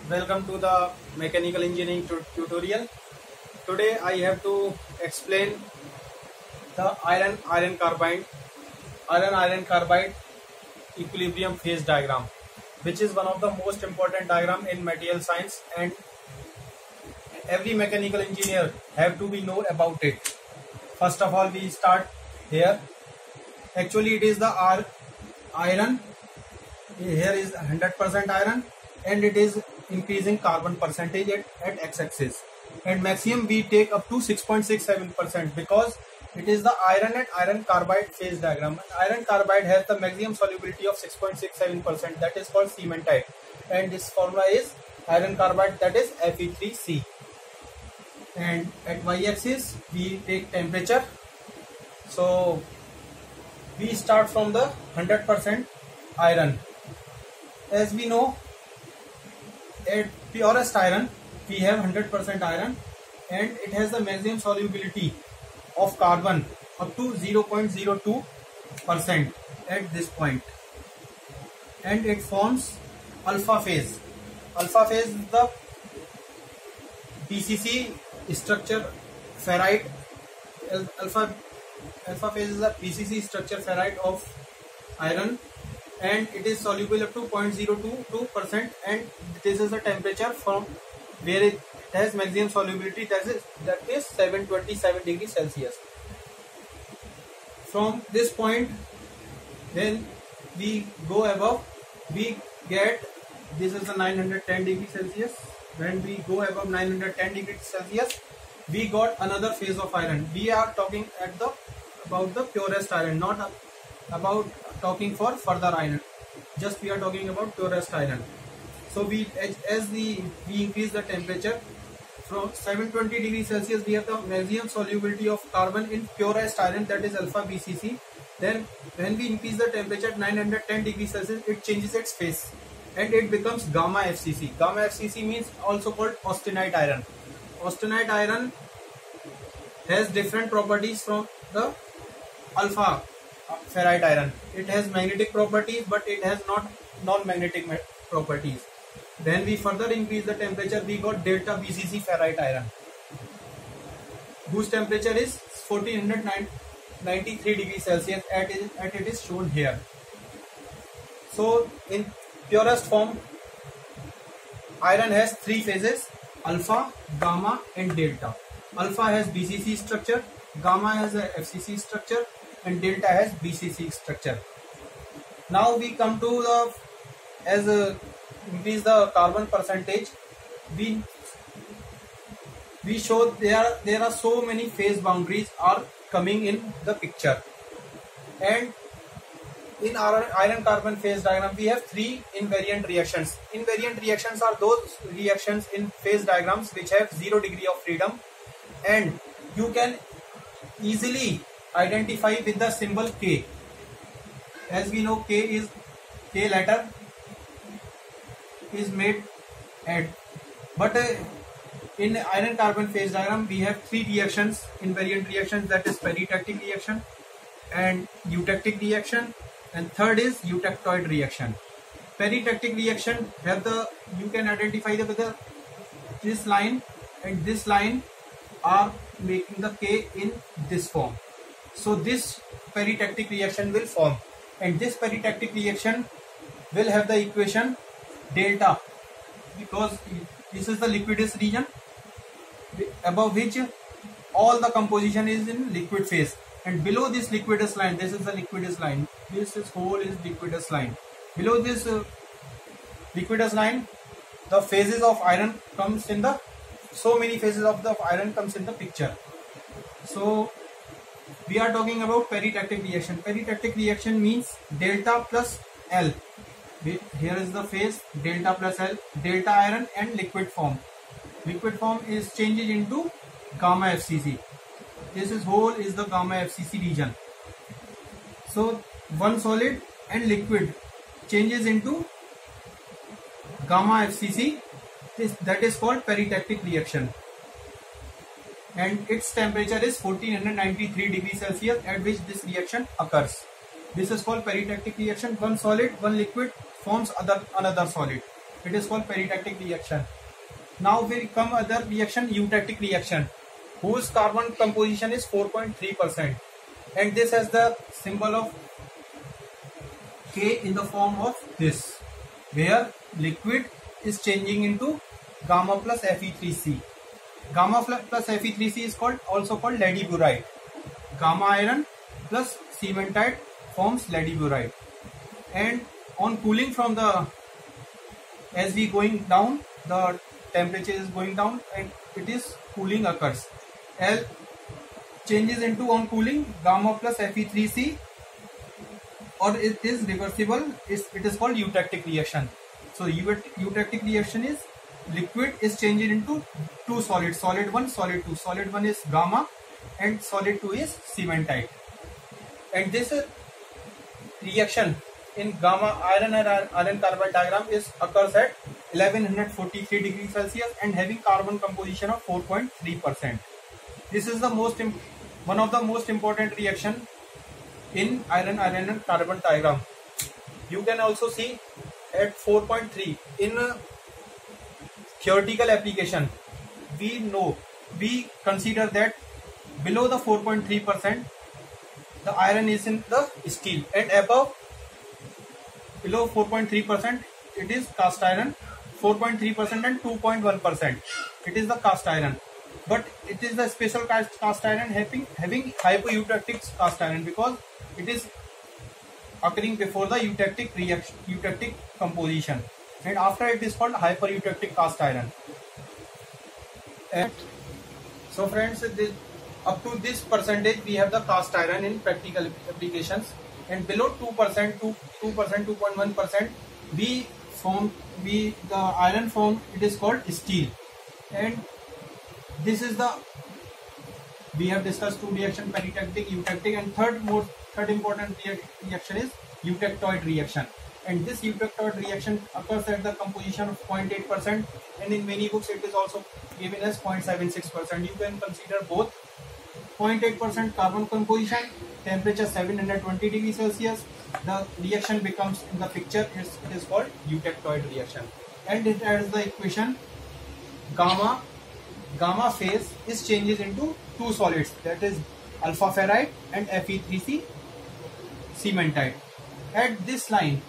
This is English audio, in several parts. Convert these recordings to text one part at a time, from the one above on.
Welcome to the mechanical engineering tutorial. Today I have to explain the iron carbide equilibrium phase diagram, which is one of the most important diagram in material science, and every mechanical engineer have to be know about it. First of all, we start here. Actually, it is the iron. Here is 100% iron, and it is increasing carbon percentage at x-axis, and maximum we take up to 6.67% because it is the iron carbide phase diagram. Iron carbide has the maximum solubility of 6.67%, that is called cementite, and this formula is iron carbide, that is Fe3C. And at y-axis we take temperature. So we start from the 100% iron. As we know, at purest iron we have 100% iron, and it has the maximum solubility of carbon up to 0.02% at this point, and it forms alpha phase. Alpha phase is the BCC structure ferrite. Alpha phase is the BCC structure ferrite of iron, and it is soluble up to 0.022%, and this is the temperature from where it has maximum solubility, that is 727 degrees Celsius. From this point, when we go above, we get, this is the 910 degrees Celsius. When we go above 910 degrees Celsius, we got another phase of iron. We are talking about the purest iron, not about talking for further iron, just we are talking about purest iron. So as we increase the temperature from 720 degrees Celsius, we have the maximum solubility of carbon in purest iron, that is alpha BCC. Then when we increase the temperature 910 degrees Celsius, it changes its phase and it becomes gamma FCC. Gamma FCC means also called austenite iron. Austenite iron has different properties from the alpha ferrite iron. It has magnetic properties, but it has not non-magnetic properties. Then we further increase the temperature, we got delta BCC ferrite iron, whose temperature is 1493 degrees Celsius, at it is shown here. So in purest form, iron has three phases: alpha, gamma and delta. Alpha has BCC structure, gamma has a FCC structure, and delta has BCC structure. Now we come to the, increase the carbon percentage, we show there are so many phase boundaries are coming in the picture. And in our iron carbon phase diagram, we have three invariant reactions. Invariant reactions are those reactions in phase diagrams which have 0 degree of freedom, and you can easily identify with the symbol K. As we know, K letter is made at, but in iron carbon phase diagram we have three reactions, invariant reactions, that is peritactic reaction and eutectic reaction, and third is eutectoid reaction. Peritactic reaction you can identify with this line and this line are making the K in this form. So this peritactic reaction will form, and this peritactic reaction will have the equation delta, because this is the liquidus region above which all the composition is in liquid phase, and below this liquidus line, this is the liquidus line, this whole is liquidus line. Below this liquidus line, the phases of iron comes in the, so many phases of the iron comes in the picture. So we are talking about peritactic reaction. Peritactic reaction means delta plus L. Here is the phase, delta plus L, delta iron and liquid form. Liquid form is changed into gamma FCC. This whole is the gamma FCC region. So one solid and liquid changes into gamma FCC. That is called peritactic reaction, and its temperature is 1493 degrees Celsius at which this reaction occurs. This is called peritactic reaction. One solid, one liquid forms another solid. It is called peritactic reaction. Now will come other reaction, eutectic reaction, whose carbon composition is 4.3%, and this has the symbol of K in the form of this, where liquid is changing into gamma plus Fe3C. Gamma plus Fe3C is also called lead burite. Gamma iron plus cementite forms lead burite. And on cooling from the, as we going down, the temperature is going down and it is cooling occurs. L changes into, on cooling, gamma plus Fe3C, or it is reversible. It is called eutectic reaction. So eutectic reaction is liquid is changed into two solids, solid 1, solid 2. Solid 1 is gamma and solid 2 is cementite. And this reaction in gamma iron and iron carbide diagram occurs at 1143 degrees Celsius and having carbon composition of 4.3%. This is the one of the most important reaction in iron and carbon diagram. You can also see at 4.3 in theoretical application. We consider that below the 4.3% the iron is in the steel, and above below 4.3% it is cast iron. 4.3% and 2.1% it is the cast iron, but it is the special cast iron having hypoeutectic cast iron, because it is occurring before the eutectic composition, and after it is called hypereutectic cast iron. And so friends, up to this percentage we have the cast iron in practical applications, and below 2% to 2.1% the iron form, it is called steel. And this is the, we have discussed two reaction, peritactic, eutectic, and third important reaction is eutectoid reaction. And this eutectoid reaction occurs at the composition of 0.8%, and in many books it is also given as 0.76%. You can consider both. 0.8% carbon composition, temperature 720 degrees Celsius. The reaction becomes in the picture, it is called eutectoid reaction, and it has the equation gamma phase is changes into two solids, that is alpha ferrite and Fe3C cementite. At this line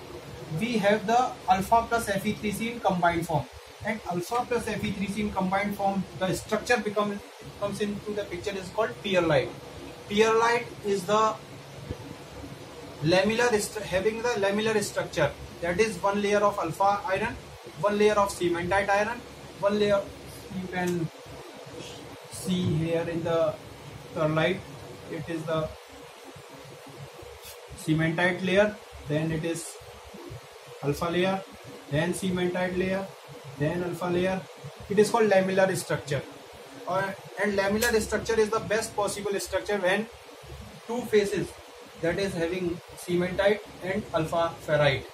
we have the alpha plus Fe3C in combined form, and alpha plus Fe3C in combined form, the structure comes into the picture, is called pearlite. Pearlite is the having the lamellar structure, that is one layer of alpha iron, one layer of cementite iron, one layer, you can see here in the pearlite, it is the cementite layer, then it is alpha layer, then cementite layer, then alpha layer. It is called lamellar structure, and lamellar structure is the best possible structure when two phases, that is having cementite and alpha ferrite,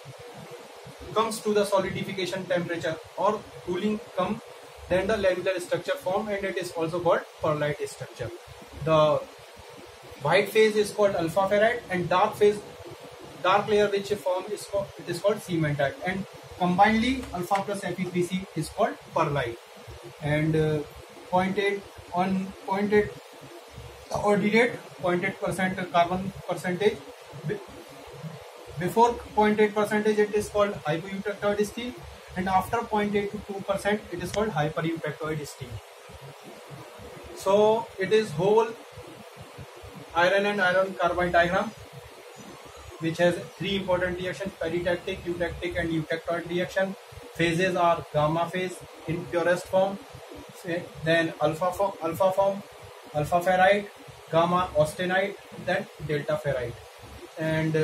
comes to the solidification temperature or cooling come, then the lamellar structure form, and it is also called pearlite structure. The white phase is called alpha ferrite, and dark layer which form is called cementite, and combinedly alpha plus Fe3C is called pearlite. And 0.8 the ordinate 0.8% carbon percentage. Before 0.8% it is called hypoeutectoid steel, and after 0.8 to 2% it is called hypereutectoid steel. So it is whole iron and iron carbide diagram, which has three important reactions: peritactic, eutectic, and eutectoid reaction. Phases are gamma phase in purest form, then alpha form, alpha ferrite, gamma austenite, then delta ferrite. And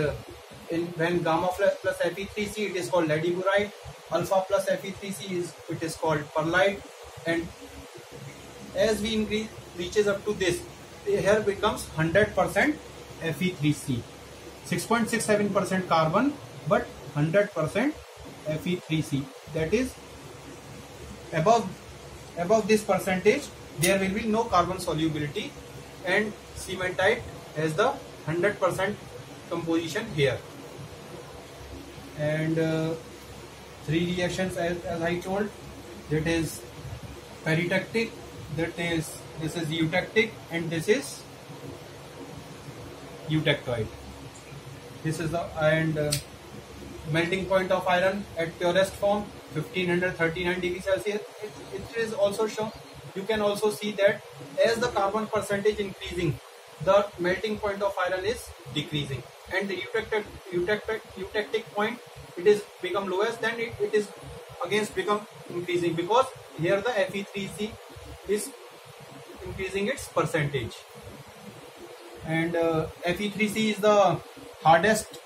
when gamma plus Fe3C, it is called lead burite. Alpha plus Fe3C it is called pearlite. And as we increase, reaches up to this, here becomes 100% Fe3C. 6.67% carbon, but 100% Fe3C. That is above this percentage there will be no carbon solubility, and cementite has the 100% composition here. And three reactions as I told. That is peritectic, this is eutectic, and this is eutectoid. This is the melting point of iron at purest form 1539 degrees Celsius. It is also shown. You can also see that as the carbon percentage increasing, the melting point of iron is decreasing, and the eutectic point, it is become lowest, then it is against become increasing, because here the Fe3C is increasing its percentage, and Fe3C is the hardest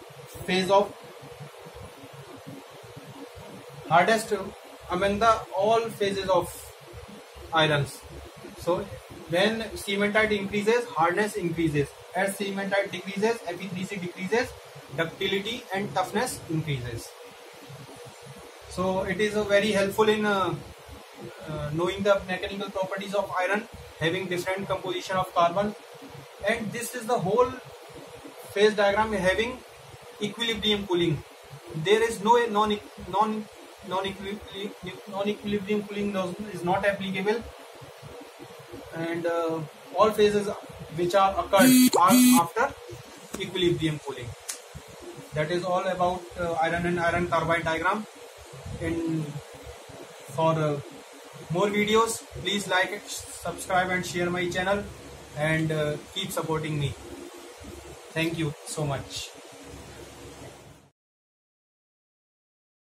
among the all phases of irons. So when cementite increases, hardness increases. As cementite decreases, Fe3C decreases, ductility and toughness increases. So it is very helpful in knowing the mechanical properties of iron, having different composition of carbon, and this is the whole phase diagram having equilibrium cooling. There is no non-equilibrium cooling is not applicable, and all phases which are occurred are after equilibrium cooling. That is all about iron and iron carbide diagram. For more videos, please like, subscribe and share my channel, and keep supporting me. Thank you so much.